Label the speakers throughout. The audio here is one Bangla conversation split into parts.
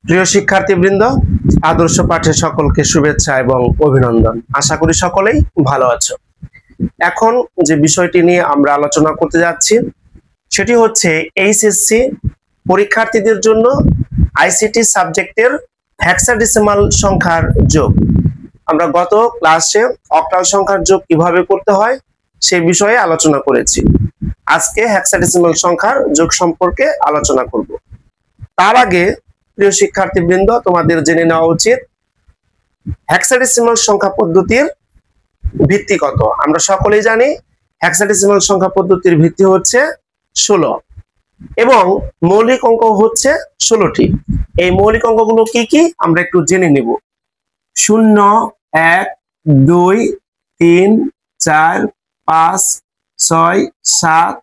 Speaker 1: প্রিয় শিক্ষার্থীবৃন্দ, আদর্শ পাঠে সকলকে শুভেচ্ছা এবং অভিনন্দন। আশা করি সকলেই ভালো আছো। এখন যে বিষয়টি নিয়ে আমরা আলোচনা করতে যাচ্ছি সেটি হচ্ছে এইচএসসি পরীক্ষার্থীদের জন্য আইসিটি সাবজেক্টের হেক্সাডেসিমাল সংখ্যার যোগ। আমরা গত ক্লাসে অক্টাল সংখ্যার যোগ কিভাবে করতে হয় সেই বিষয়ে আলোচনা করেছি। আজকে হেক্সাডেসিমাল সংখ্যার যোগ সম্পর্কে আলোচনা করব। তার আগে প্রিয় শিক্ষার্থীবৃন্দ, তোমাদের জেনে নেওয়া উচিত হেক্সাডেসিমাল সংখ্যা পদ্ধতির ভিত্তি কত। আমরা সকলেই জানি হেক্সাডেসিমাল সংখ্যা পদ্ধতির ভিত্তি হচ্ছে 16 এবং মৌলিক অঙ্ক হচ্ছে 16টি। এই মৌলিক অঙ্কগুলো কি কি আমরা একটু জেনে নেব। 0, 1, 2, 3, 4, 5, 6, 7,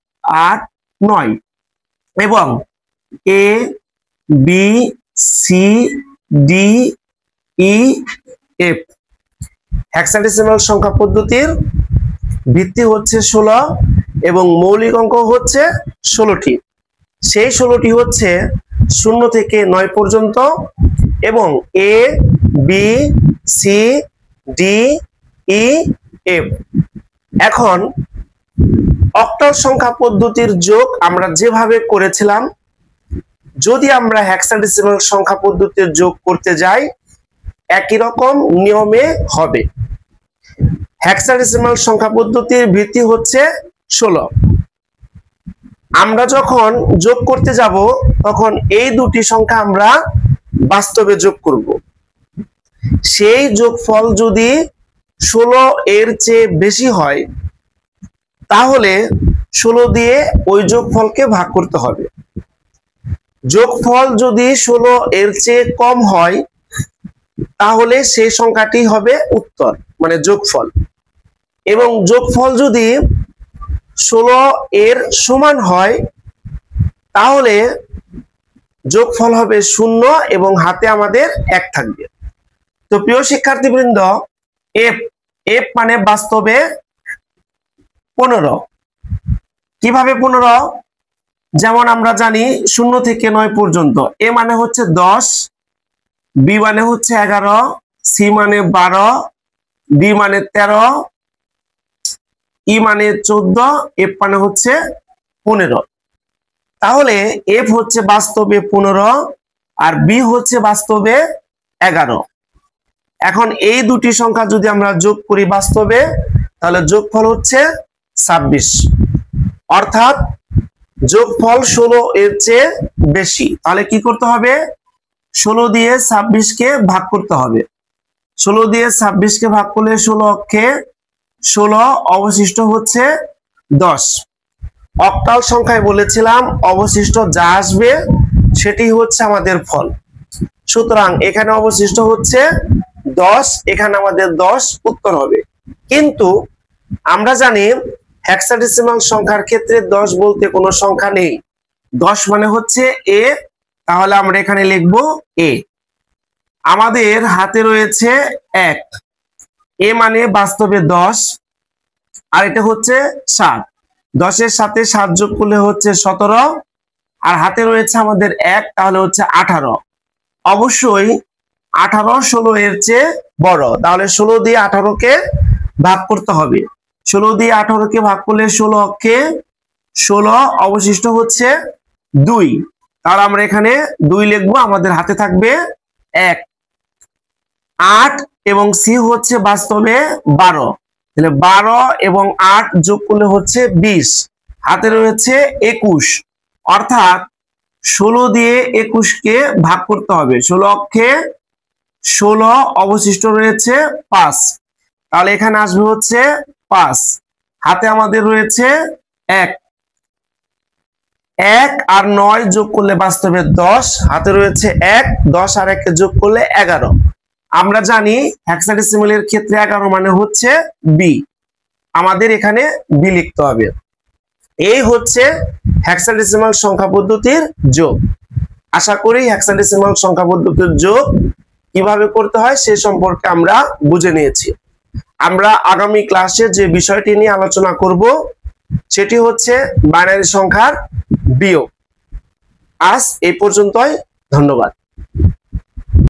Speaker 1: 8, 9 এবং A, B, C, D, E, F। Hexadecimal সংখ্যা পদ্ধতির ভিত্তি হচ্ছে 16 এবং মৌলিক অঙ্ক হচ্ছে 16টি। সেই 16টি হচ্ছে 0 থেকে 9 পর্যন্ত এবং A, B, C, D, E, F। এখন অক্টাল সংখ্যা পদ্ধতির যোগ আমরা যেভাবে করেছিলাম, যদি আমরা হেক্সাডেসিমাল সংখ্যা পদ্ধতির যোগ করতে যাই একই রকম নিয়মে হবে। হেক্সাডেসিমাল সংখ্যা পদ্ধতির ভিত্তি হচ্ছে 16। আমরা যখন যোগ করতে যাব তখন এই দুটি সংখ্যা আমরা বাস্তবে যোগ করব। সেই যোগফল যদি 16 এর চেয়ে বেশি হয় তাহলে 16 দিয়ে ওই যোগফলকে ভাগ করতে হবে। যোগফল যদি 16 এর চেয়ে কম হয় তাহলে সেই সংখ্যাটি হবে উত্তর, মানে যোগফল। এবং যোগফল যদি 16 এর সমান হয় তাহলে যোগফল হবে 0 এবং হাতে আমাদের 1 থাকবে। তো প্রিয় শিক্ষার্থীবৃন্দ, এফ মানে বাস্তবে 15। কিভাবে 15? যেমন আমরা জানি 0 থেকে 9 পর্যন্ত। এ মানে হচ্ছে 10, বি মানে হচ্ছে 11, সি মানে 12, ডি মানে 13, ই মানে 14, এফ মানে হচ্ছে 15। তাহলে এফ হচ্ছে বাস্তবে 15 আর বি হচ্ছে বাস্তবে 11। এখন এই দুটি সংখ্যা যদি আমরা যোগ করি বাস্তবে তাহলে যোগফল হচ্ছে 26। অর্থাৎ যোগফল 16 এর চেয়ে বেশি। তাহলে কি করতে হবে? 16 দিয়ে 26 কে ভাগ করতে হবে। 16 দিয়ে 26 কে ভাগ করলে 16 অক্ষে 16, অবশিষ্ট হচ্ছে 10। অক্টাল সংখ্যায় বলেছিলাম অবশিষ্ট যা আসবে সেটি হচ্ছে আমাদের ফল। সুতরাং এখানে অবশিষ্ট হচ্ছে 10, এখানে আমাদের 10 উত্তর হবে। কিন্তু আমরা জানি হেক্সাডেসিমাল সংখ্যার ক্ষেত্রে 10 বলতে কোনো সংখ্যা নেই। 10 মানে হচ্ছে এ, তাহলে আমরা এখানে লিখব এ। আমাদের হাতে রয়েছে 1। এ মানে বাস্তবে 10 আর এটা হচ্ছে 7। 10 এর সাথে 7 যোগ করলে হচ্ছে 17 আর হাতে রয়েছে আমাদের 1, তাহলে হচ্ছে 18। অবশ্যই 18 16 এর চেয়ে বড়। তাহলে 16 দিয়ে 18 কে ভাগ করতে হবে। 16 দিয়ে 18 কে ভাগ করলে 16 অক্ষে 16, অবশিষ্ট হচ্ছে 2। তাহলে আমরা এখানে 2 লিখবো, আমাদের হাতে থাকবে 1। 8 এবং সি হচ্ছে বাস্তবে 12। তাহলে 12 এবং 8 যোগ করলে হচ্ছে 20, হাতে রয়েছে 21। অর্থাৎ 16 দিয়ে 21 কে ভাগ করতে হবে। 16 অক্ষে 16, অবশিষ্ট রয়েছে 5। তাহলে এখানে আসবে হচ্ছে 5, হাতে আমাদের রয়েছে 1। 1 আর 9 যোগ করলে বাস্তবে 10, হাতে রয়েছে 1। 10 আর 1 কে যোগ করলে 11। আমরা জানি হেক্সাডেসিমালের ক্ষেত্রে 11 মানে হচ্ছে বি। আমাদের এখানে বি লিখতে হবে। এই হচ্ছে হেক্সাডেসিমাল সংখ্যা পদ্ধতির যোগ। আশা করি হেক্সাডেসিমাল সংখ্যা পদ্ধতির যোগ কিভাবে করতে হয় সে সম্পর্কে আমরা বুঝে নিয়েছি। আমরা আগামী ক্লাসে যে বিষয়টি নিয়ে আলোচনা করব সেটি হচ্ছে বাইনারি সংখ্যার বিয়োগ। আজ এই পর্যন্তই। ধন্যবাদ।